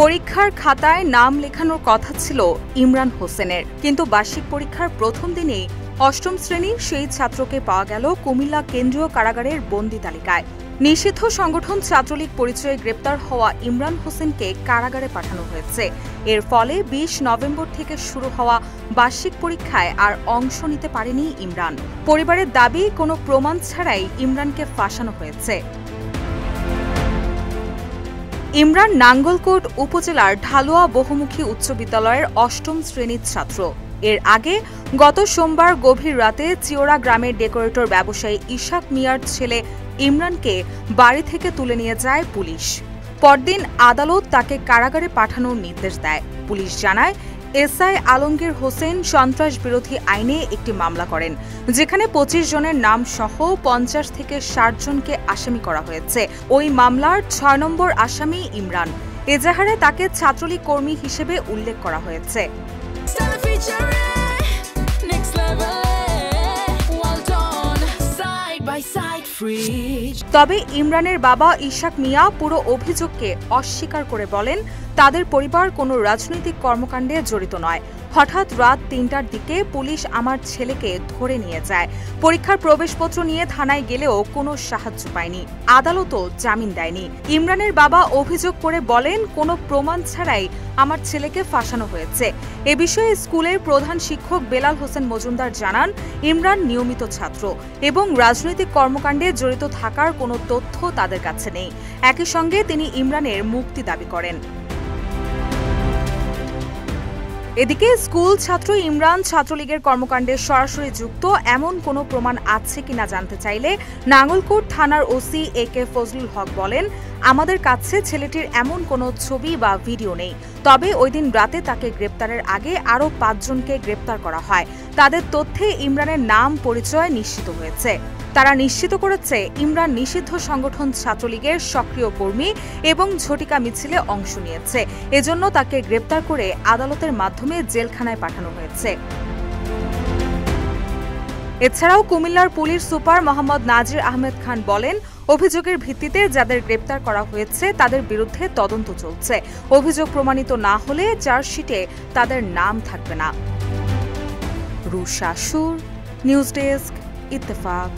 পরীক্ষার খাতায় নাম লেখানোর কথা ছিল ইমরান হোসেনের, কিন্তু বার্ষিক পরীক্ষার প্রথম দিনেই অষ্টম শ্রেণীর সেই ছাত্রকে পাওয়া গেল কুমিল্লা কেন্দ্রীয় কারাগারের বন্দী তালিকায়। নিষিদ্ধ সংগঠন ছাত্রলীগ পরিচয়ে গ্রেপ্তার হওয়া ইমরান হোসেনকে কারাগারে পাঠানো হয়েছে। এর ফলে ২০ নভেম্বর থেকে শুরু হওয়া বার্ষিক পরীক্ষায় আর অংশ নিতে পারেনি ইমরান। পরিবারের দাবি, কোনো প্রমাণ ছাড়াই ইমরানকে ফাঁসানো হয়েছে। ইমরান নাঙ্গলকোট উপজেলার ঢালুয়া বহুমুখী উচ্চ বিদ্যালয়ের অষ্টম শ্রেণীর ছাত্র। এর আগে গত সোমবার গভীর রাতে চিওরা গ্রামের ডেকোরেটর ব্যবসায়ী ইশাক মিয়ার ছেলে ইমরানকে বাড়ি থেকে তুলে নিয়ে যায় পুলিশ। পরদিন আদালত তাকে কারাগারে পাঠানোর নির্দেশ দেয়। পুলিশ জানায়, এসআই আলমগীর হোসেন সন্ত্রাস বিরোধী আইনে একটি মামলা করেন, যেখানে ২৫ জনের নাম সহ ৫০ থেকে ৬০ জনকে আসামি করা হয়েছে। ওই মামলার ৬ নম্বর আসামি ইমরান। এজাহারে তাকে ছাত্রলীগ কর্মী হিসেবে উল্লেখ করা হয়েছে। তবে ইমরানের বাবা ইশাক মিয়া পুরো অভিযোগকে অস্বীকার করে বলেন, তাদের পরিবার কোনো রাজনৈতিক কর্মকাণ্ডে জড়িত নয়। হঠাৎ রাত ৩টার দিকে পুলিশ আমার ছেলেকে ধরে নিয়ে যায়। পরীক্ষার প্রবেশপত্র নিয়ে থানায় গেলেও কোনো সাহায্য পায়নি। আদালতও জামিন দেয়নি। ইমরানের বাবা অভিযোগ করে বলেন, কোনো প্রমাণ ছাড়াই আমার ছেলেকে ফাঁসানো হয়েছে। এ বিষয়ে স্কুলের প্রধান শিক্ষক বেলাল হোসেন মজুমদার জানান, ইমরান নিয়মিত ছাত্র এবং রাজনৈতিক কর্মকাণ্ডে জড়িত থাকার কোনো তথ্য তাদের কাছে নেই। একই সঙ্গে তিনি ইমরানের মুক্তি দাবি করেন। এদিকে স্কুল ছাত্র ইমরান ছাত্রলীগের কর্মকাণ্ডে সরাসরি যুক্ত এমন কোনো প্রমাণ আছে কিনা জানতে চাইলে নাঙ্গলকোট থানার ওসি AK ফজলুল হক বলেন, আমাদের কাছে ছেলেটির এমন কোনো ছবি বা ভিডিও নেই। তবে ওই দিন রাতে তাকে গ্রেপ্তারের আগে আরও ৫ জনকে গ্রেপ্তার করা হয়। তাদের তথ্যে ইমরানের নাম পরিচয় নিশ্চিত হয়েছে। তারা নিশ্চিত করেছে, ইমরান নিষিদ্ধ সংগঠন ছাত্রলীগের সক্রিয় কর্মী এবং ঝটিকা মিছিলে অংশ নিয়েছে। এজন্য তাকে গ্রেপ্তার করে আদালতের মাধ্যমে জেলখানায় পাঠানো হয়েছে। এছাড়াও কুমিল্লার পুলিশ সুপার মোহাম্মদ নাজির আহমেদ খান বলেন, অভিযোগের ভিত্তিতে যাদের গ্রেপ্তার করা হয়েছে তাদের বিরুদ্ধে তদন্ত চলছে। অভিযোগ প্রমাণিত না হলে চার্জশিটে তাদের নাম থাকবে না। রুশা সুর, নিউজ ডেস্ক, ইত্তেফাক।